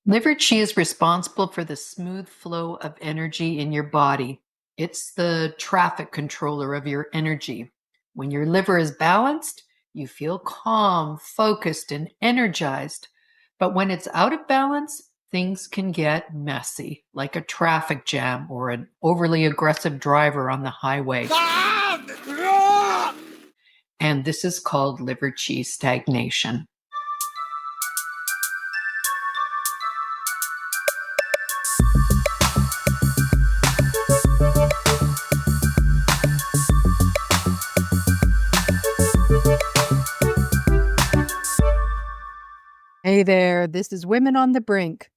Liver Qi is responsible for the smooth flow of energy in your body. It's the traffic controller of your energy. When your liver is balanced, you feel calm, focused, and energized. But when it's out of balance, things can get messy, like a traffic jam or an overly aggressive driver on the highway. And this is called liver qi stagnation. Hey there, this is Women on the Brink.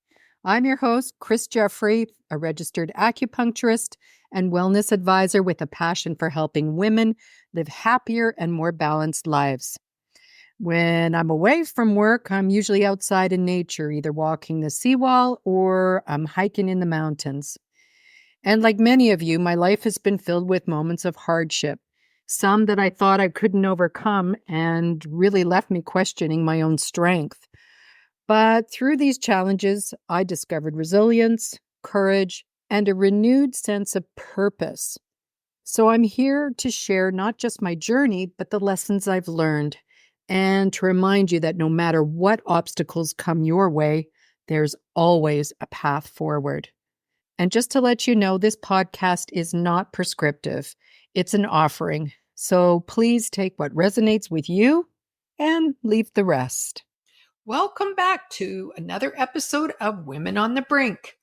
I'm your host, Chris Jeffrey, a registered acupuncturist and wellness advisor with a passion for helping women live happier and more balanced lives. When I'm away from work, I'm usually outside in nature, either walking the seawall or I'm hiking in the mountains. And like many of you, my life has been filled with moments of hardship, some that I thought I couldn't overcome and really left me questioning my own strength. But through these challenges, I discovered resilience, courage, and a renewed sense of purpose. So I'm here to share not just my journey, but the lessons I've learned, and to remind you that no matter what obstacles come your way, there's always a path forward. And just to let you know, this podcast is not prescriptive. It's an offering. So please take what resonates with you and leave the rest. Welcome back to another episode of Women on the Brink.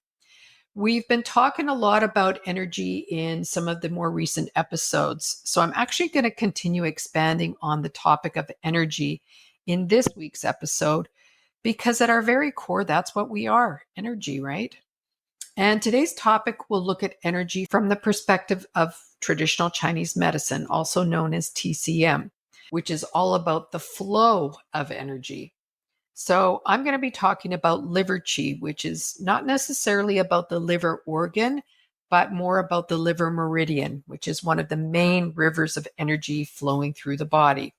We've been talking a lot about energy in some of the more recent episodes, so I'm actually going to continue expanding on the topic of energy in this week's episode because at our very core, that's what we are, energy, right? And today's topic will look at energy from the perspective of traditional Chinese medicine, also known as TCM, which is all about the flow of energy. So I'm going to be talking about liver qi, which is not necessarily about the liver organ, but more about the liver meridian, which is one of the main rivers of energy flowing through the body.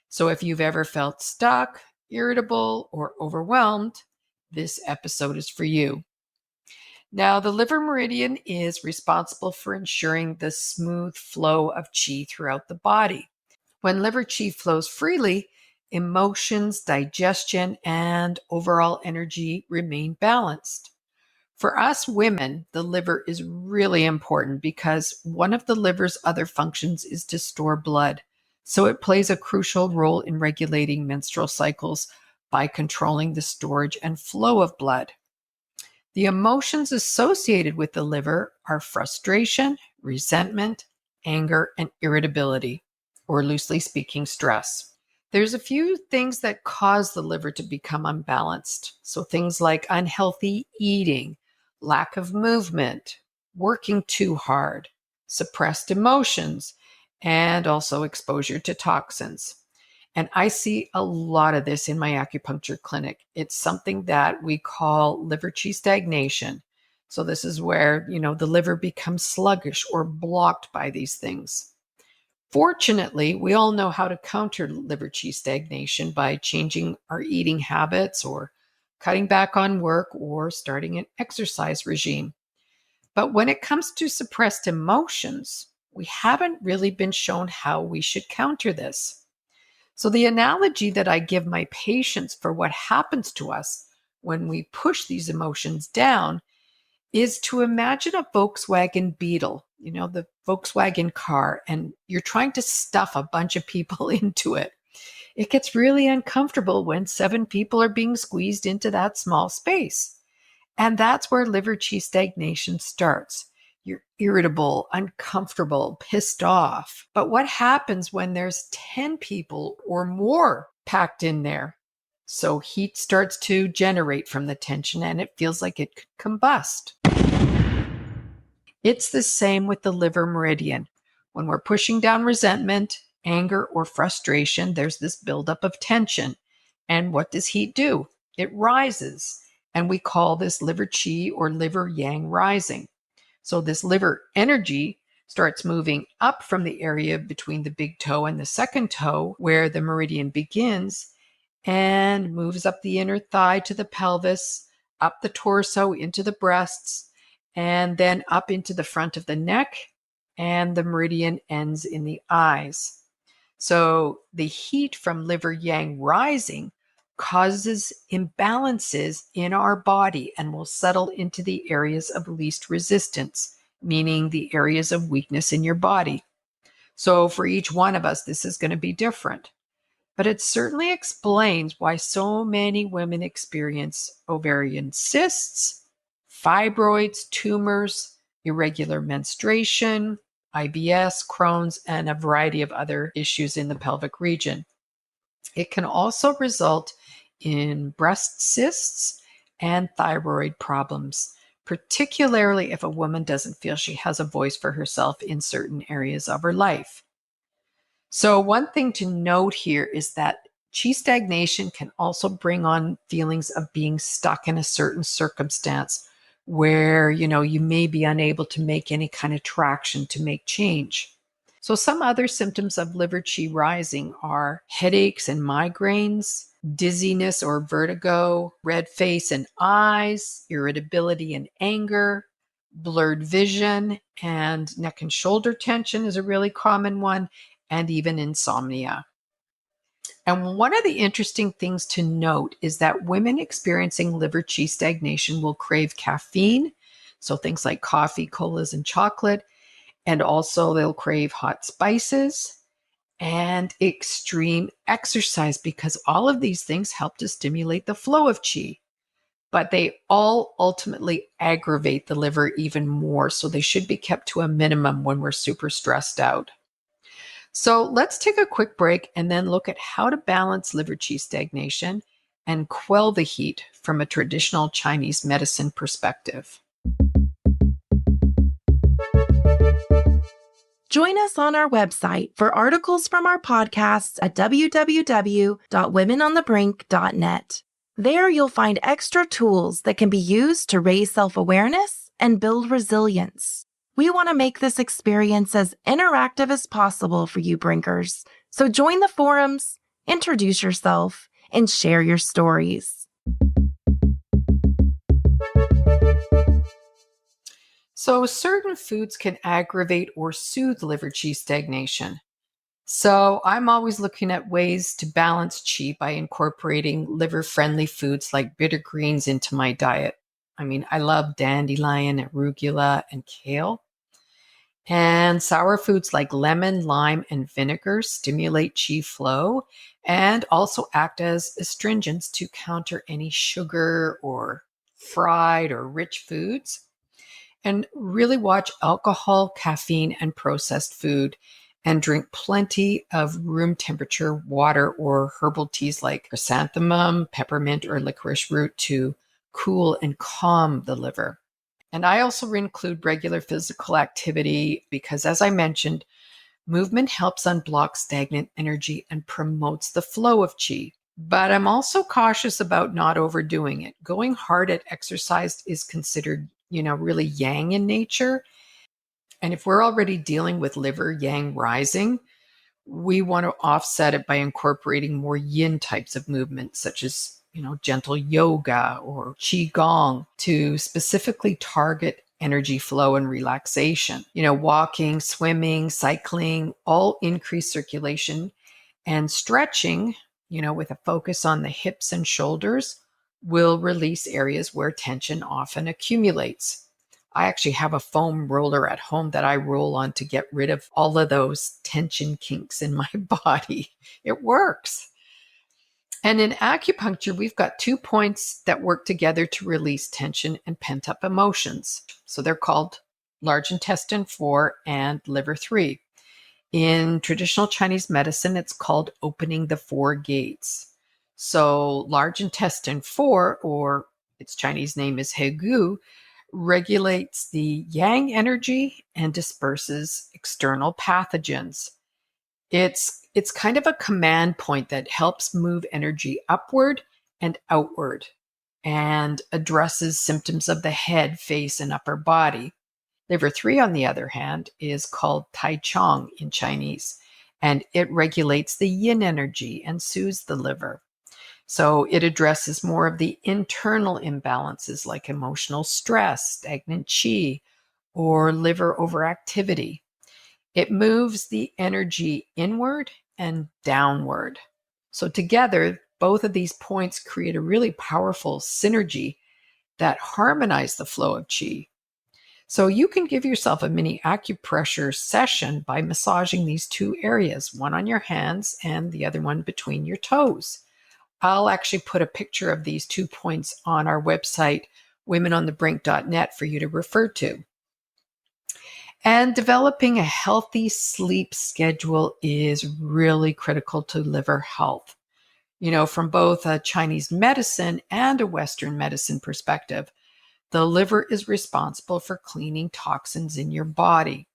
So if you've ever felt stuck, irritable, or overwhelmed, this episode is for you. Now, the liver meridian is responsible for ensuring the smooth flow of qi throughout the body. When liver qi flows freely, emotions, digestion, and overall energy remain balanced. For us women, the liver is really important because one of the liver's other functions is to store blood. So it plays a crucial role in regulating menstrual cycles by controlling the storage and flow of blood. The emotions associated with the liver are frustration, resentment, anger, and irritability, or loosely speaking, stress. There's a few things that cause the liver to become unbalanced. So things like unhealthy eating, lack of movement, working too hard, suppressed emotions, and also exposure to toxins. And I see a lot of this in my acupuncture clinic. It's something that we call liver qi stagnation. So this is where, the liver becomes sluggish or blocked by these things. Fortunately, we all know how to counter liver qi stagnation by changing our eating habits or cutting back on work or starting an exercise regime. But when it comes to suppressed emotions, we haven't really been shown how we should counter this. So the analogy that I give my patients for what happens to us when we push these emotions down is to imagine a Volkswagen Beetle, the Volkswagen car, and you're trying to stuff a bunch of people into it. It gets really uncomfortable when 7 people are being squeezed into that small space. And that's where liver qi stagnation starts. You're irritable, uncomfortable, pissed off. But what happens when there's 10 people or more packed in there? So heat starts to generate from the tension and it feels like it could combust. It's the same with the liver meridian. When we're pushing down resentment, anger, or frustration, there's this buildup of tension. And what does heat do? It rises. And we call this liver qi or liver yang rising. So this liver energy starts moving up from the area between the big toe and the second toe, where the meridian begins, and moves up the inner thigh to the pelvis, up the torso into the breasts, and then up into the front of the neck, and the meridian ends in the eyes. So the heat from liver yang rising causes imbalances in our body and will settle into the areas of least resistance, meaning the areas of weakness in your body. So for each one of us, this is going to be different. But it certainly explains why so many women experience ovarian cysts, fibroids, tumors, irregular menstruation, IBS, Crohn's, and a variety of other issues in the pelvic region. It can also result in breast cysts and thyroid problems, particularly if a woman doesn't feel she has a voice for herself in certain areas of her life. So one thing to note here is that qi stagnation can also bring on feelings of being stuck in a certain circumstance where, you may be unable to make any kind of traction to make change. So some other symptoms of liver qi rising are headaches and migraines, dizziness or vertigo, red face and eyes, irritability and anger, blurred vision, and neck and shoulder tension is a really common one, and even insomnia. And one of the interesting things to note is that women experiencing liver qi stagnation will crave caffeine, so things like coffee, colas, and chocolate, and also they'll crave hot spices and extreme exercise because all of these things help to stimulate the flow of qi. But they all ultimately aggravate the liver even more, so they should be kept to a minimum when we're super stressed out. So let's take a quick break and then look at how to balance liver qi stagnation and quell the heat from a traditional Chinese medicine perspective. Join us on our website for articles from our podcasts at www.womenonthebrink.net. There you'll find extra tools that can be used to raise self-awareness and build resilience. We want to make this experience as interactive as possible for you Brinkers. So join the forums, introduce yourself, and share your stories. So certain foods can aggravate or soothe liver qi stagnation. So I'm always looking at ways to balance qi by incorporating liver-friendly foods like bitter greens into my diet. I love dandelion, arugula, and kale. And sour foods like lemon, lime, and vinegar stimulate qi flow and also act as astringents to counter any sugar or fried or rich foods. And really watch alcohol, caffeine, and processed food, and drink plenty of room temperature water or herbal teas like chrysanthemum, peppermint, or licorice root to cool and calm the liver. And I also include regular physical activity because, as I mentioned, movement helps unblock stagnant energy and promotes the flow of qi. But I'm also cautious about not overdoing it. Going hard at exercise is considered, really yang in nature. And if we're already dealing with liver yang rising, we want to offset it by incorporating more yin types of movement, such as gentle yoga or qigong to specifically target energy flow and relaxation. Walking, swimming, cycling, all increase circulation, and stretching, with a focus on the hips and shoulders, will release areas where tension often accumulates. I actually have a foam roller at home that I roll on to get rid of all of those tension kinks in my body. It works. And in acupuncture, we've got 2 points that work together to release tension and pent-up emotions. So they're called large intestine 4 and liver 3. In traditional Chinese medicine, it's called opening the 4 gates. So large intestine 4, or its Chinese name is Hegu, regulates the yang energy and disperses external pathogens. It's kind of a command point that helps move energy upward and outward and addresses symptoms of the head, face, and upper body. Liver 3, on the other hand, is called Tai Chong in Chinese, and it regulates the yin energy and soothes the liver. So it addresses more of the internal imbalances like emotional stress, stagnant qi, or liver overactivity. It moves the energy inward and downward. So together, both of these points create a really powerful synergy that harmonize the flow of qi. So you can give yourself a mini acupressure session by massaging these two areas, one on your hands and the other one between your toes. I'll actually put a picture of these 2 points on our website, womenonthebrink.net, for you to refer to. And developing a healthy sleep schedule is really critical to liver health. From both a Chinese medicine and a Western medicine perspective, the liver is responsible for cleaning toxins in your body.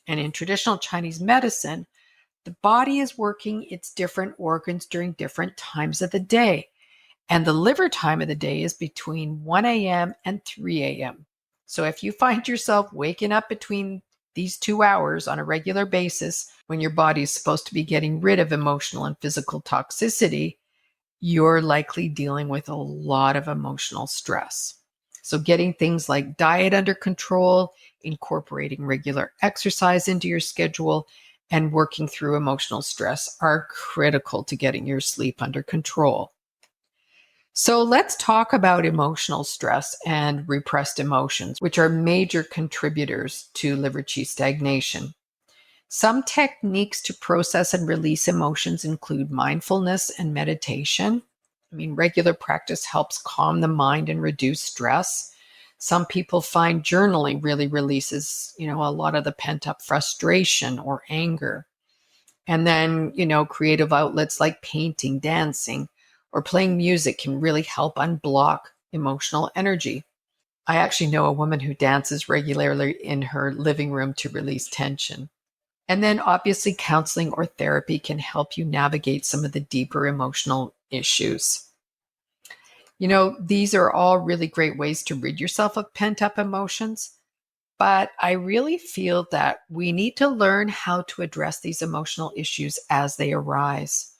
And in traditional Chinese medicine, the body is working its different organs during different times of the day. And the liver time of the day is between 1 a.m. and 3 a.m. So if you find yourself waking up between these 2 hours on a regular basis when your body is supposed to be getting rid of emotional and physical toxicity, you're likely dealing with a lot of emotional stress. So getting things like diet under control, incorporating regular exercise into your schedule, and working through emotional stress are critical to getting your sleep under control. So let's talk about emotional stress and repressed emotions, which are major contributors to liver qi stagnation. Some techniques to process and release emotions include mindfulness and meditation. Regular practice helps calm the mind and reduce stress. Some people find journaling really releases, a lot of the pent-up frustration or anger. And then, creative outlets like painting, dancing, or playing music can really help unblock emotional energy. I actually know a woman who dances regularly in her living room to release tension. And then obviously counseling or therapy can help you navigate some of the deeper emotional issues. These are all really great ways to rid yourself of pent-up emotions, but I really feel that we need to learn how to address these emotional issues as they arise.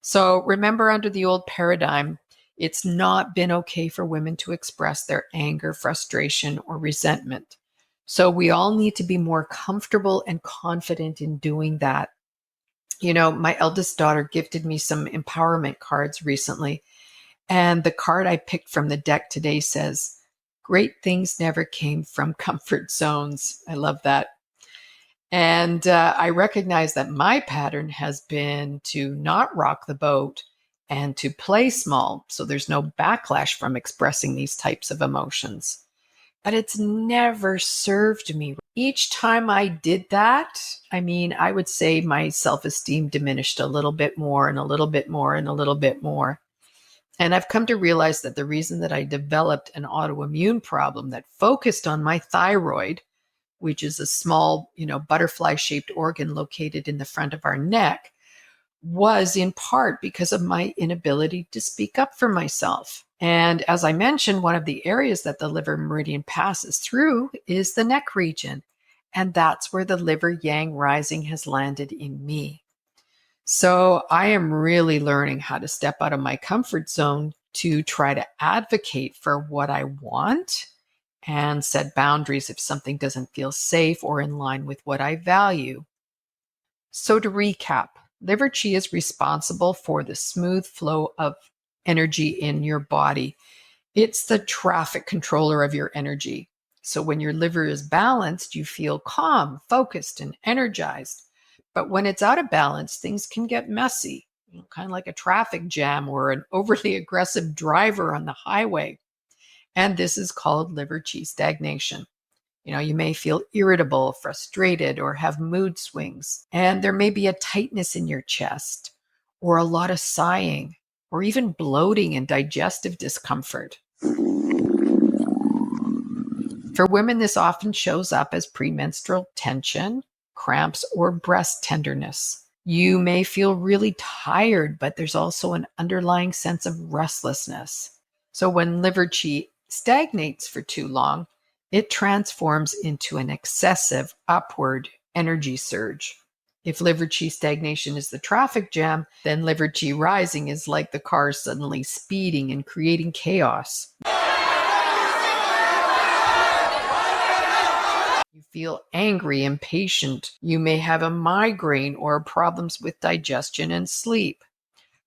So remember, under the old paradigm, it's not been okay for women to express their anger, frustration, or resentment. So we all need to be more comfortable and confident in doing that. My eldest daughter gifted me some empowerment cards recently, and the card I picked from the deck today says, "Great things never came from comfort zones." I love that. And I recognize that my pattern has been to not rock the boat and to play small, so there's no backlash from expressing these types of emotions. But it's never served me. Each time I did that, I would say my self-esteem diminished a little bit more and a little bit more and a little bit more. And I've come to realize that the reason that I developed an autoimmune problem that focused on my thyroid, which is a small, butterfly-shaped organ located in the front of our neck, was in part because of my inability to speak up for myself. And as I mentioned, one of the areas that the liver meridian passes through is the neck region. And that's where the liver yang rising has landed in me. So I am really learning how to step out of my comfort zone to try to advocate for what I want and set boundaries if something doesn't feel safe or in line with what I value. So to recap, liver qi is responsible for the smooth flow of energy in your body. It's the traffic controller of your energy. So when your liver is balanced, you feel calm, focused, and energized. But when it's out of balance, things can get messy, kind of like a traffic jam or an overly aggressive driver on the highway. And this is called liver qi stagnation. You may feel irritable, frustrated, or have mood swings. And there may be a tightness in your chest, or a lot of sighing, or even bloating and digestive discomfort. For women, this often shows up as premenstrual tension, cramps, or breast tenderness. You may feel really tired, but there's also an underlying sense of restlessness. So when liver qi stagnates for too long, it transforms into an excessive upward energy surge. If liver qi stagnation is the traffic jam, then liver qi rising is like the car suddenly speeding and creating chaos. You feel angry, impatient. You may have a migraine or problems with digestion and sleep.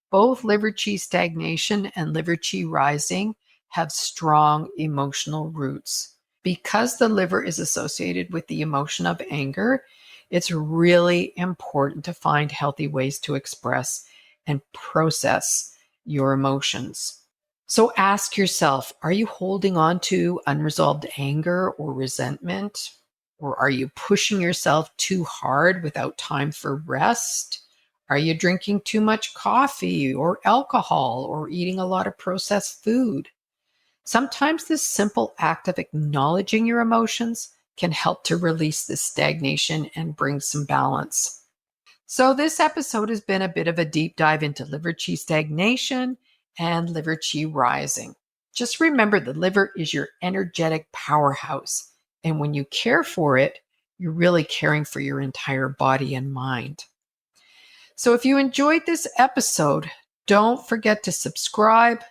Both liver qi stagnation and liver qi rising have strong emotional roots. Because the liver is associated with the emotion of anger, it's really important to find healthy ways to express and process your emotions. So ask yourself, are you holding on to unresolved anger or resentment? Or are you pushing yourself too hard without time for rest? Are you drinking too much coffee or alcohol or eating a lot of processed food? Sometimes this simple act of acknowledging your emotions can help to release this stagnation and bring some balance. So this episode has been a bit of a deep dive into liver qi stagnation and liver qi rising. Just remember, the liver is your energetic powerhouse. And when you care for it, you're really caring for your entire body and mind. So if you enjoyed this episode, don't forget to subscribe.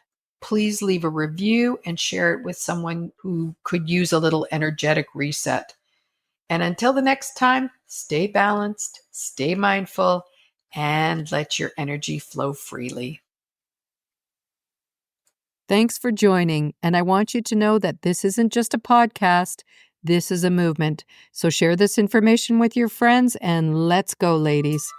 Please leave a review and share it with someone who could use a little energetic reset. And until the next time, stay balanced, stay mindful, and let your energy flow freely. Thanks for joining, and I want you to know that this isn't just a podcast, this is a movement. So share this information with your friends, and let's go, ladies.